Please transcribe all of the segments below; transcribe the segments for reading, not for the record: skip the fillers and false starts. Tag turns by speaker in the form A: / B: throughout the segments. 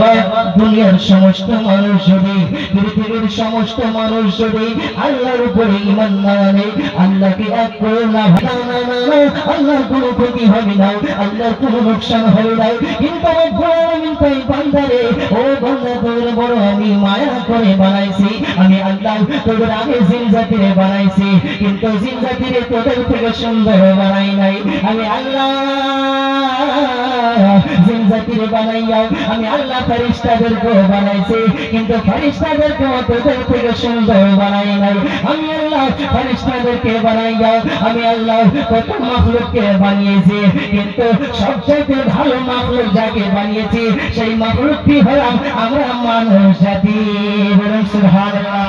A: বাবা দুনিয়ার সমস্ত মানুষ যদি পৃথিবীর সমস্ত মানুষ যদি আল্লাহর উপরে ঈমান না আনে আল্লাহকে এক করে না আল্লাহর কোনো ক্ষতি হবে না আল্লাহর কোনো লোকসান হবে না কিন্তু আমি তাই বান্দারে ও বান্দা তোর বড় আমি মায়া করে বানাইছি আমি আল্লাহ তোদের আগে জিন জাতিরে বানাইছি কিন্তু জিন জাতিরে তোদের থেকে সুন্দর বানাই নাই আমি আল্লাহ জিন জাতিরে বানাইয়াও আমি আল্লাহ ফেরেশতাদেরকে বানাইছি কিন্তু ফেরেশতাদেরকে তোদের থেকে সুন্দর বানাই নাই আমি আল্লাহ ফেরেশতাদেরকে বানাইয়াও আমি আল্লাহ কত মাখলুককে বানিয়েছি কিন্তু সবচেয়ে ভালো মাখলুক যাকে বানিয়েছি সেই মাখলুকটি হলাম আমরা মানুষ জাতি বলুন সুবহানাল্লাহ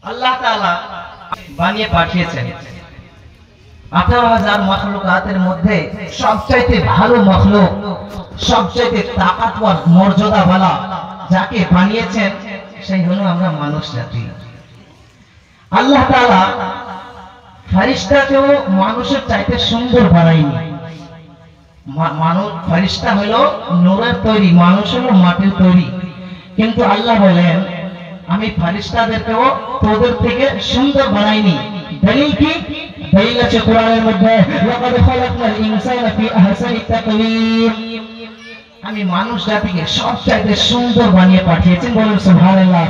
B: আল্লাহ তাআলা বানিয়ে পাঠিয়েছেন 18,000 মাখলুকাতের মধ্যে সবচাইতে ভালো মাখলুক সবচাইতে তাকতওয়ার মর্যাদাওয়ালা যাকে বানিয়েছেন সেই হলো আমরা মানুষ জাতি আল্লাহ তাআলা ফেরেশতাকেও মানুষের চাইতে সুন্দর বানায়নি মানুষ ফেরেশতা হলো নূরের তৈরি মানুষ হলো মাটির তৈরি কিন্তু আল্লাহ বলেন আমি ফেরেশতাদেরকেও তোদের থেকে সুন্দর বানাইনি দলিল কি দলিল আছে কোরআনের মধ্যে লাকাদ খালাকনাল ইনসানা ফি আহসানি তাকওয়িম আমি মানুষ জাতিকে সবচাইতে সুন্দর বানিয়ে পাঠিয়েছেন বলুন সুবহানাল্লাহ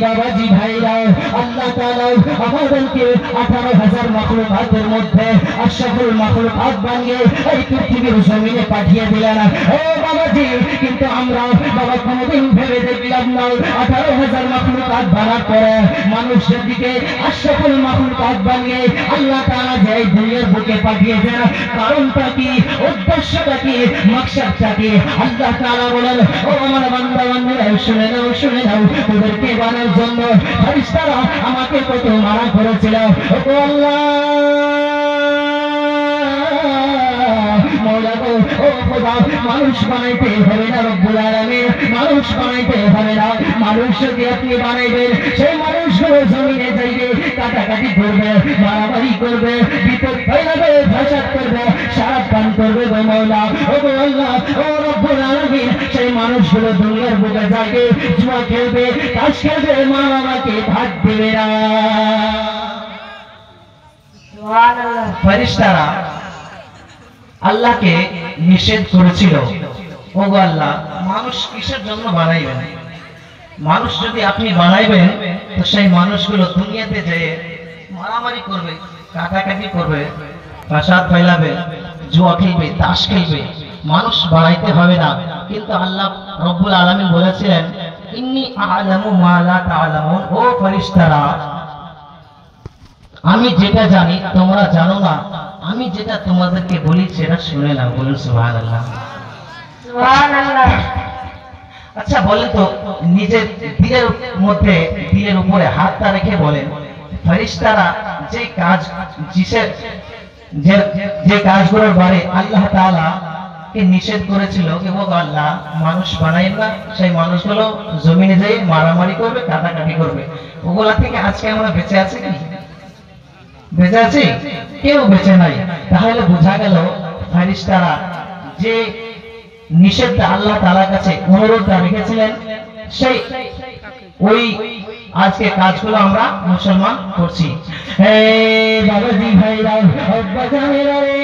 B: বাবাজি ভাইরা আল্লাহ তাআলা আমাদেরকে 18,000 মাখলুকাতের মধ্যে আশরাফুল মাখলুকাত বানিয়ে এই পৃথিবীর জমিনে পাঠিয়ে দিলেন ও বাবাজি কিন্তু আমরা বাবা কোনদিন ভেবে দেখলাম না 18,000 মাখলুকাত বানার পরে মানুষের দিকে আশরাফুল মাখলুকাত বানিয়ে আল্লাহ তাআলা যে এই দুনিয়ার বুকে পাঠিয়েছেন কারণটা কি উদ্দেশ্যটা কি মাকসাদটা কি আল্লাহ তাআলা বলেন ও আমার বান্দা বান্দীরা শুনে নাও তোদেরকে বানার জন্য ফেরেশতারা আমাকে কত মানা করেছিল ও আল্লাহ মওলা গো ও খোদা মানুষ বানাইতে হবে না রব্বুল আলামিন মানুষ বানাইতে হবে না মানুষ যদি আপনি বানাইবেন সেই মানুষগুলো জমিনে যাইবে কাটাকাটি করবে মারামারি করবে বিপদ ফেলাবে ফাসাদ করবে শারাব পান করবে গো মওলা ও গো আল্লাহ ও রব্বুল আলামিন সেই মানুষগুলো দুনিয়ার বুকে যাইবে জুয়া খেলবে তাস খেলবে মা বাবাকে ভাত দেবে না সুবহানাল্লাহ ফেরেশতারা আল্লাহকে নিষেধ করেছিল ওগো আল্লাহ মানুষ কিসের জন্য বানাইবেন মানুষ যদি আপনি বানাইবেন তো সেই মানুষগুলো দুনিয়াতে যেয়ে মারামারি করবে কাটাকাটি করবে ফাসাদ ফেলাবে জুয়া খেলবে তাস খেলবে মানুষ বানাইতে হবে না কিন্তু আল্লাহ রব্বুল আলামিন বলেছিলেন ইন্নী আ'লামু মা লা তা'লামুন ও ফেরেশতারা আমি যেটা জানি তোমরা জানো না আমি যেটা তোমাদেরকে বলি সেটা শুনে নাও বলুন সুবহানাল্লাহ সুবহানাল্লাহ আচ্ছা বলেন তো নিজের দিলের মধ্যে দিলের উপরে হাতটা রেখে বলেন ফেরেশতারা যে কাজ যে কাজগুলোর বারে আল্লাহ তাআলা কে নিষেধ করেছিল যে ও আল্লাহ মানুষ বানাইন না সেই মানুষগুলো জমিনে যেয়ে মারামারি করবে কাটাকাটি করবে ওগুলা থেকে আজকে আমরা বেঁচে আছি কি বেঁচে আছি কেউ বেঁচে নাই তাহলে বোঝা গেল ফেরেশতারা যে নিষেধটা আল্লাহ তাআলার কাছে অনুরোধটা রেখেছিলেন সেই ওই আজকে কাজগুলো আমরা মুসলমান করছি হে বাবাজি ভাইরা আব্বা জানেরা রে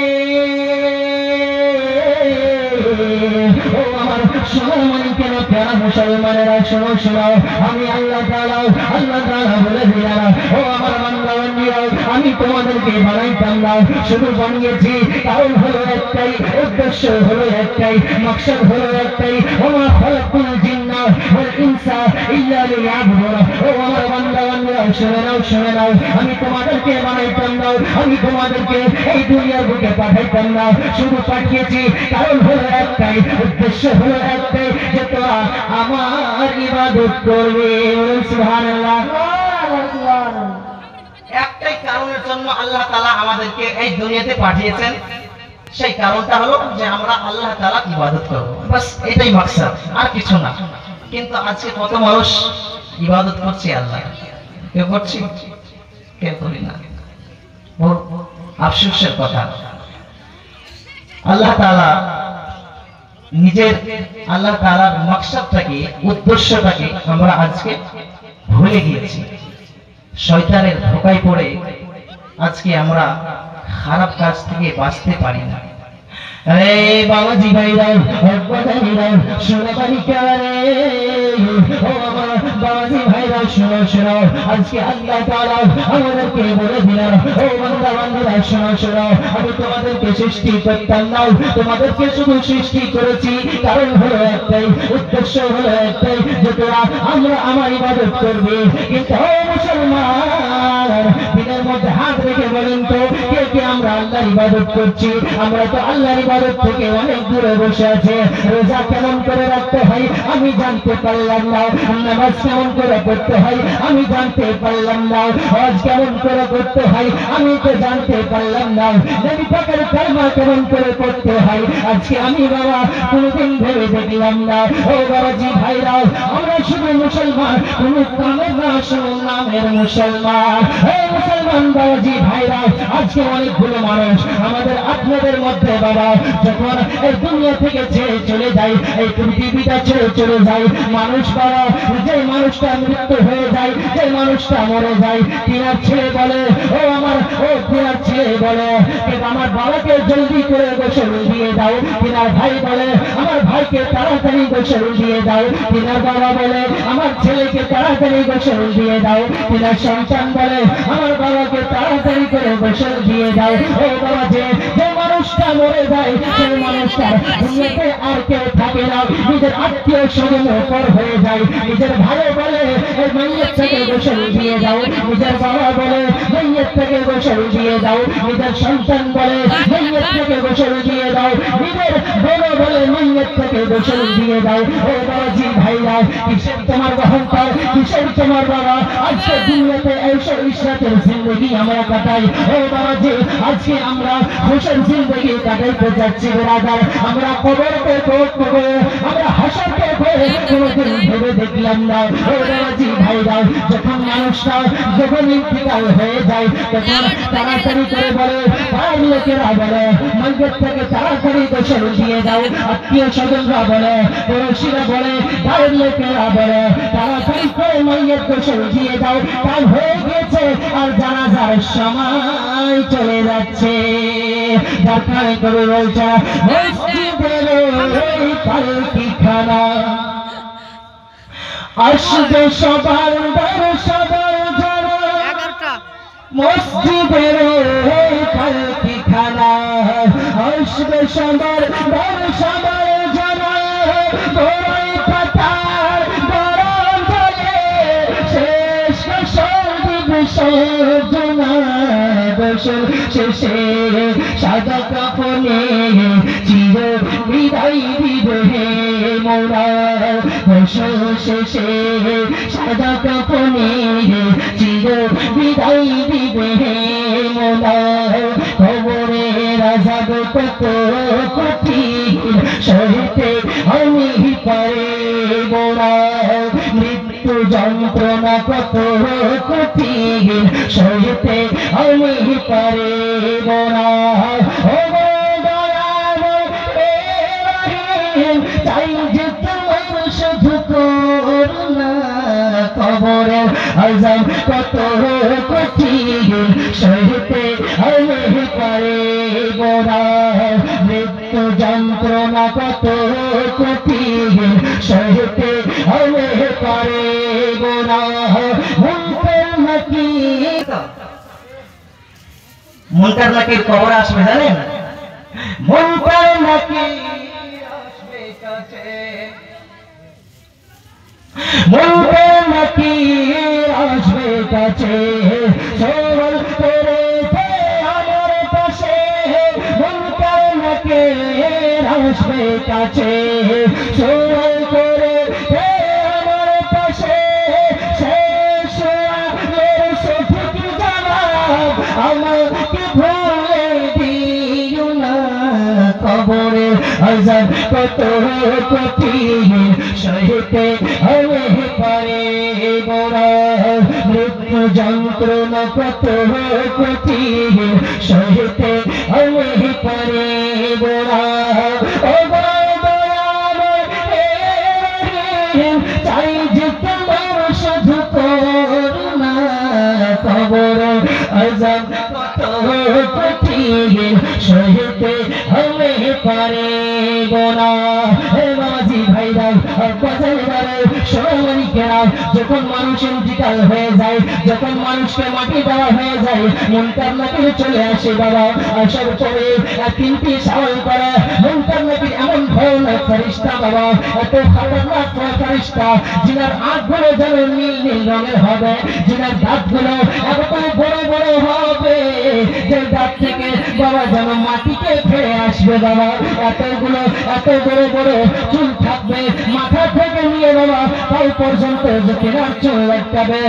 B: ও আমার সোনামণি কেন প্যারা মুসলমানেরা শোনো আমি আল্লাহ তাআলা বলে দিলাম ও আমার বান্দা বান্দীরা আমি তোমাদেরকে বানাইতাম না শুধু বানিয়েছি কারণ হলো একটাই উদ্দেশ্য হলো একটাই মাকসাদ হলো একটাই ওমা খালাকুল জিন্না ওয়াল ইনসা ইল্লা লিয়াবুদুন ও আমার বান্দা বান্দীরা শুনে নাও আমি তোমাদেরকে বানাইতাম না আমি তোমাদেরকে এই দুনিয়ার বুকে পাঠাইতাম না শুধু পাঠিয়েছি কারণ হলো একটাই উদ্দেশ্য হলো একটাই যে তোরা আমার ইবাদত করবে সুবহানাল্লাহ একটাই কারণের জন্য আল্লাহ তাআলা আমাদেরকে এই দুনিয়াতে পাঠিয়েছেন সেই কারণটা হলো যে আমরা আল্লাহ তাআলার ইবাদত করব বাস এটাই মাকসাদ আর কিছু না কিন্তু আজকে কত মানুষ ইবাদত করছে আল্লাহ কেউ করছি কেউ করি না আফসোসের কথা আল্লাহ তাআলা নিজের আল্লাহ তাআলার মাকসাদটাকে, উদ্দেশ্যটাকে আমরা আজকে ভুলে গিয়েছি। শয়তানের ধোঁকায় পড়ে আজকে আমরা খারাপ কাজ থেকে বাঁচতে পারি না।
A: আরে বাবাজি ভাইরা, বাবাজিরা শোনো বালিকারে, ও আমার বাবাজি ভাইরা শোনো শোনো, আজকে আল্লাহ তাআলা আমাদেরকে বলে দিলেন, ও বান্দা বান্দীরা শোনো শোনো, আমি তোমাদেরকে সৃষ্টি করতাম না, তোমাদেরকে শুধু সৃষ্টি করেছি কারণ হলো একটাই, উদ্দেশ্য হলো একটাই, যে তোরা আমরা আমার ইবাদত করবে। কিন্তু ও মুসলমান, দিনের মধ্যে হাত রেখে বলেন তো কে কে আমরা আল্লাহর ইবাদত করছি? আমরা তো আল্লাহর ইবাদত থেকে অনেক দূরে বসে আছে। রোজা কেমন করে রাখতে হয় আমি জানতে পারলাম না, নামাজ কেমন করে পড়তে হয় আমি জানতে পারলাম না, হজ কেমন করে করতে হয় আমি তো জানতে পারলাম না, নবী পাকের কালমা কেমন করে পড়তে হয় আজকে আমি বাবা কোনোদিন ভেবে দেখলাম না। ও বাবাজি ভাইরা, আমরা শুধু মুসলমান, কোনো কামের না, শুধু নামের মুসলমান। ও মুসলমান বাবাজি ভাইরা, আজকে অনেকগুলো মানুষ আমাদের আপনাদের মধ্যে বাবা যখন এই দুনিয়া থেকে ছেড়ে চলে যায়, এই পৃথিবীটা ছেড়ে চলে যায়, মানুষ বাবা যে মানুষটা মৃত্যু হয়ে যায়, যে মানুষটা মরে যায়, তিনার ছেলে বলে ও আমার, ও তিনার ছেলে বলে আমার বাবাকে জলদি করে গোসল দিয়ে দাও, তিনার ভাই বলে আমার ভাইকে তাড়াতাড়ি গোসল দিয়ে দাও, তিনার বাবা বলে আমার ছেলেকে তাড়াতাড়ি গোসল দিয়ে দাও, তিনার সন্তান বলে আমার বাবাকে তাড়াতাড়ি করে গোসল দিয়ে দাও। ও বাবা, যে মানুষটা মরে যায় সেই মানুষটার দুনিয়াতে আর কেউ থাকে না, নিজের আত্মীয় স্বজন পর হয়ে যায়, নিজের ভাই বলে এই মাইয়ের থেকে গোসল দিয়ে দাও, নিজের বাবা বলে মাইয়ের থেকে গোসল দিয়ে দাও, নিজের সন্তান বলে মাইয়ের থেকে গোসল দিয়ে দাও, নিজের বড় বলে মাইয়ের থেকে গোসল দিয়ে দাও। ও বাবাজি ভাইরা, কিসের তোমার অহংকার, কিসের তোমার বাবা আজকে দুনিয়াতে এইসব ইসরাতের জিন্দগি আমরা কাটাই। ও বাবাজি, আজকে আমরা খুশির জিন্দগি কাটাইতে যাচ্ছি ব্রাদার, আমরা কবরকে করব, আমরা হাসরকে করে কোনোদিন ভেবে দেখলাম না। ও বাবাজি ভাইরা, যখন মানুষটা যখন ইন্তিকাল হয়ে যায় তখন তাড়াতাড়ি করে বলে, পাড়ার লোকেরা বলে মাইয়ের থেকে তাড়াতাড়ি গোসল দিয়ে দাও, আত্মীয় স্বজনরা বলে, পড়োশিরা বলে, গায়ের লোকেরা বলে তাড়াতাড়ি করে মাইয়ের গোসল দিয়ে দাও, কাল হয়ে গেছে আর জানাজার সময় চলে যাচ্ছে। দরকার করে বলছে মসজিদের ওই পালকিখানা আসবে সবার দর সবার যারা, মসজিদের ওই পালকিখানা আসবে সবার দর সবার যারা, বড়ই পাতার গরম জলে শেষ গোসল দিবে সর্বনা, গোসল শেষে সাদা কাপড়ে চির বিদায় দিবে হে মোরা, গোসল শেষে সাদা কাপড়ে চির বিদায় দিবে হে মোরা, কবরের আযাব কত কঠিন সইতে আমি পারিব না, মৃত্যু যন্ত্রণা কত কঠিন সইতে আমি পারিব না। ও চাই যে তোমার শুধু করুণা, কবরের আযাব কত কঠিন সইতে আমি পারিব না, মৃত্যু যন্ত্রণা কত কঠিন সইতে আমি পারিব না।
B: মুনকার নাকির কবর আসবে জানেন,
A: মুনকার নাকির আসবে কাছে, মুনকার নাকির আসবে কাছে, সওয়াল করে আমার পাশে, মুনকার নাকির আসবে কাছে, সওয়াল করে আমার পাশে, শেষ আলের সঠিক জবাব আমাকে ভুলে দিও না, কবরের আযাব কত কঠিন সইতে আমি পারিব না, মৃত্যু যন্ত্রণা কত কঠিন সইতে আমি পারিব না। ও দয়া গজব কত কঠিন সইতে আমি পারিব না। হে বাবাজি ভাইরা বাজারে সোনামানি কেনা, যখন মানুষ ইন্তিকাল হয়ে যায়, যখন মানুষকে মাটি দেওয়া হয়ে যায়, মুনকার নাকির চলে আসে বাবা। আসার পরে তিনটি সওয়াল করে। মুনকার নাকির এমন ভয়ানক ফেরেশতা বাবা, এত খতরনাক ফেরেশতা, যিনার আঁখগুলো যেন নীল নীল রঙের হবে, যিনার দাঁতগুলো এত বড় বড় হবে যে দাঁত থেকে বাবা যেন মাটিতে ফেলে আসবে বাবা। এতগুলো এত বড় বড় চুল থাকবে, মাথা থেকে নিয়ে বাবা তাই পর্যন্ত যে তিনার চুল লাগাবে,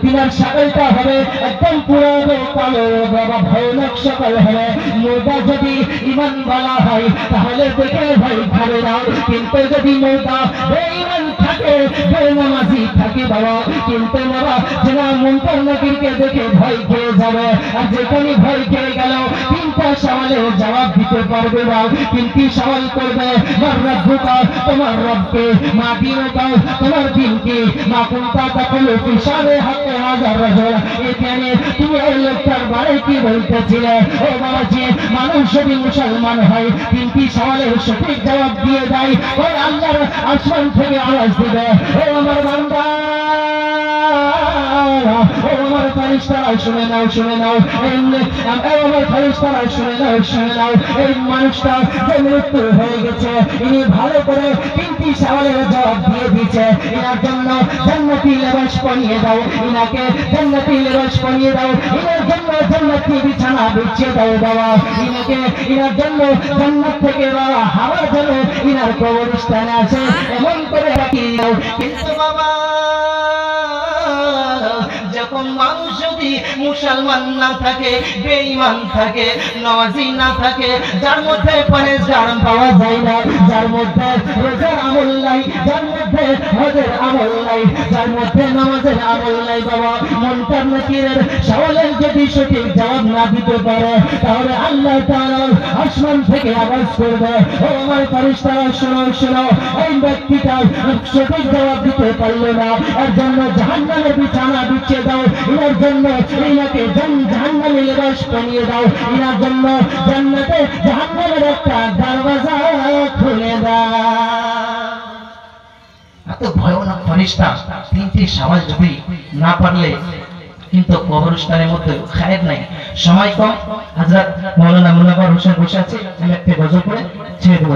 A: তিনার সকলটা হবে একদম পুরো কালো বাবা, ভয়ানক সকল হবে। মোটা যদি ইমান বলা হয় তাহলে দেখে ভয় খাবে না, কিন্তু যদি মোটা বেঈমান থাকে, বেনামাজি থাকে বাবা, কিন্তু বাবা যারা মুনকার নাকিরকে দেখে ভয় খেয়ে যাবে। আর যেখানে ভয় খেয়ে গেল তিনটা সওয়ালের জবাব দিতে পারবে না। তিনটি সওয়াল করবে, মার রব্বুকা, তোমার রবকে, মা দিনুকা, তোমার দিনকে, মা কুনতা তাকুলু ফি শানে হাক্কে হাজার রাজুল, এখানে তুমি এই লোকটার বারে কি বলতেছিলে? ও বাবাজি, মানুষ যদি মুসলমান হয় তিনটি সওয়ালের সঠিক জবাব দিয়ে দেয়, ওই আল্লাহর আসমান থেকে আওয়াজ দিবে, ও আমার বান্দা, ও আমার ফেরেশতারা শুনে নাও, শুনে নাও, আমার ফেরেশতারা শুনে নাও, শুনে নাও, এই মানুষটা যে মৃত্যু হয়ে গেছে, ইনি ভালো করে তিনটি সওয়ালের জবাব দিয়ে দিয়েছে, এনার জন্য জান্নাতি লেবাস পরিয়ে দাও, ইনাকে জান্নাতি লেবাস পরিয়ে দাও, ইনার জন্য জান্নাতি বিছানা বিছিয়ে দাও বাবা, ইনাকে ইনার জন্য জান্নাত থেকে বাবা হাওয়া যেন ইনার কবরস্থানে আসে এমন করে রাখি দাও। কিন্তু বাবা যখন মানুষ যদি মুসলমান না থাকে, বেঈমান থাকে, নামাজি না থাকে, যার মধ্যে পরেশগার পাওয়া যায় না, যার মধ্যে রোজার আমল নাই, যার মধ্যে হজের আমল নাই, যার মধ্যে নামাজের আমল নাই বাবা, মুনকার নাকিরের সওয়ালের যদি সঠিক জবাব না দিতে পারে তাহলে আল্লাহ তাআলা আসমান থেকে আওয়াজ করবে, ও আমার ফেরেশতারা শোনো, শোনো, এই ব্যক্তিটা সঠিক জবাব দিতে পারলো না, এর জন্য জাহান্নামের বিছানা বিছিয়ে দাও, এর জন্য ইনাকে জাহান্নামে লেবাস পরিয়ে দাও, এর জন্য জান্নাতে জাহান্নামের একটা দরওয়াজা খুলে দাও। এত ভয়ানক ফেরেশতা, তিনটি সওয়াল যদি না পারলে কিন্তু কবরস্থানের মধ্যে খায়ের নাই। সময় কম, হযরত মাওলানা মুনাওয়ার হোসেন বসে আছে, আমি একটা গজল পড়ে ছেড়ে দেব।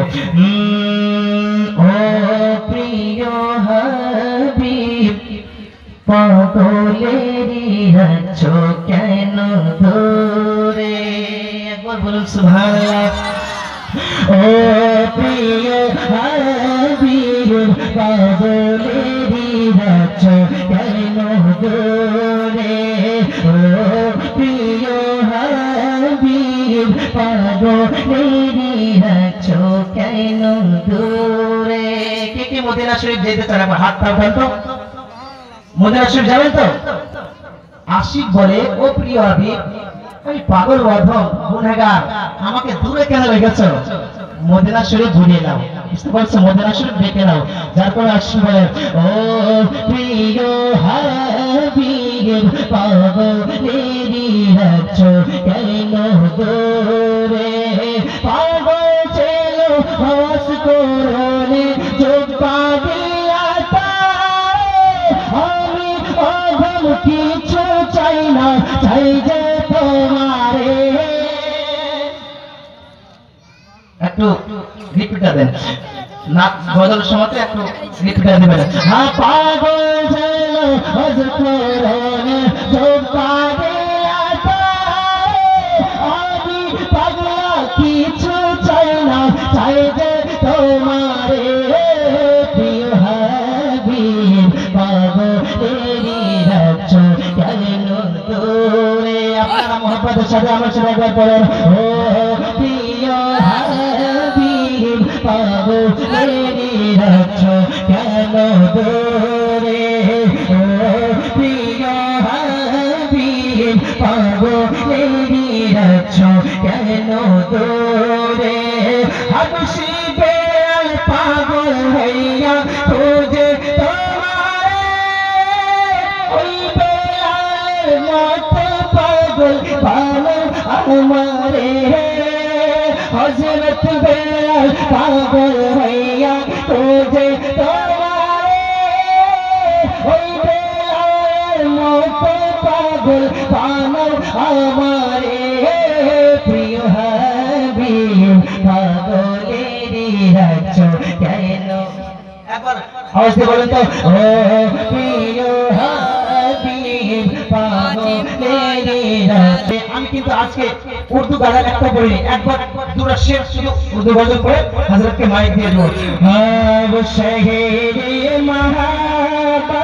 A: ও প্রিয় হাবিব, পাগলেরি আছো কেন দূরে, একবার বলুন সুবহানাল্লাহ। ও প্রিয় হাবিব, পাগলেরি আছো কেন দূরে, ও প্রিয় হাবিব, পাগলেরি আছো কেন দূরে। কে কে মদিনা শরীফ যেতে চান একবার হাতটা উঠান তো। মদিনা শরীফ যাবেন তো? আশিক বলে, ও প্রিয় হাবিব, আমি পাগল অধম গুনাহগার, আমাকে দূরে কেন রেখেছো? মদিনা শরীফ ঘুরিয়ে নাও, বুঝতে পারছো? মদিনা শরীফ দেখে নাও। যার পরে আশিক বলে, ও প্রিয় হাবিব, পাগলেরি আছো কেন দূরে, পাগল ছিল হস করলে চোখ পাগিয়া, আমি অধম কিছু চাই না, চাই যে তোমারে। একটু রিপিটটা দেন না, গজলের সময় একটু রিপিটটা দিবেন। হ্যাঁ, পাগল যেন হজ করলে চোখ পাগিয়া, আমি পাগলা কিছু চাই না, চাই যে তোমারে। প্রিয় হাবিব, পাগলেরি আছো কেন দূরে। আপনারা মোহাম্মদের সাথে আমার সাথে একবার পড়েন, ও প্রিয় হাবিব, পাগলেরি আছো কেন দূরে, ও প্রিয় হাবিব, পাগলেরি আছো কেন দূরে। হাবশি বেড়াল পাগল হইয়া খোঁজে তোমারে, ওই বেড়ালের আমারে হযরত বেলাল পাগল হইয়া তোজে তোমারে ওই বেলালের মতো পাগল বানাও আমারে প্রিয় হাবিব পাগলেরই রাখছো কেন
B: একবার
A: আওয়াজ দিয়ে বলেন তো ও প্রিয় হাবিব পাগলেরই রাখছো।
B: আমি কিন্তু আজকে উর্দু গানের একটা বলি, একবার দুটো শের শুধু উর্দু গজল করে হযরতকে মাইক দিয়ে দেবো।
A: अब शहर महाबा